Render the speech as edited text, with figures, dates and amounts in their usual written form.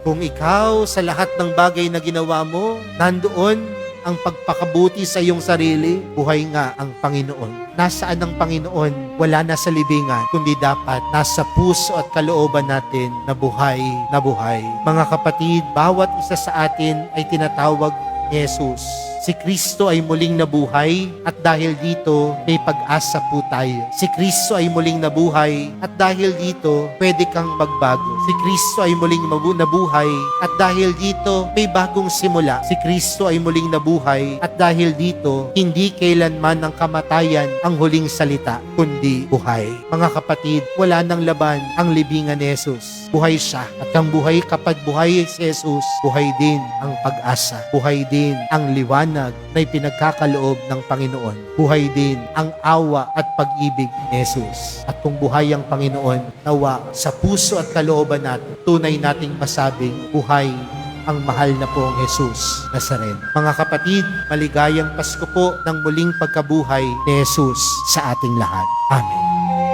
Kung ikaw sa lahat ng bagay na ginawa mo, nandoon ang pagpakabuti sa iyong sarili, buhay nga ang Panginoon. Nasaan ang Panginoon? Wala na sa libingan, kundi dapat nasa puso at kalooban natin na buhay na buhay. Mga kapatid, bawat isa sa atin ay tinatawag ni Jesus. Si Kristo ay muling nabuhay at dahil dito may pag-asa po tayo. Si Kristo ay muling nabuhay at dahil dito pwede kang magbago. Si Kristo ay muling nabuhay at dahil dito may bagong simula. Si Kristo ay muling nabuhay at dahil dito hindi kailanman ang kamatayan ang huling salita, kundi buhay. Mga kapatid, wala nang laban ang libingan ni Jesus. Buhay siya. At ang buhay, kapag buhay si Jesus, buhay din ang pag-asa. Buhay din ang liwanag na ipinagkakaloob ng Panginoon. Buhay din ang awa at pag-ibig ni Jesus. At kung buhay ang Panginoon, nawa sa puso at kalooban natin, tunay nating masabing buhay ang mahal na pong Jesus Nazareno. Mga kapatid, maligayang Pasko po ng muling pagkabuhay ni Jesus sa ating lahat. Amen.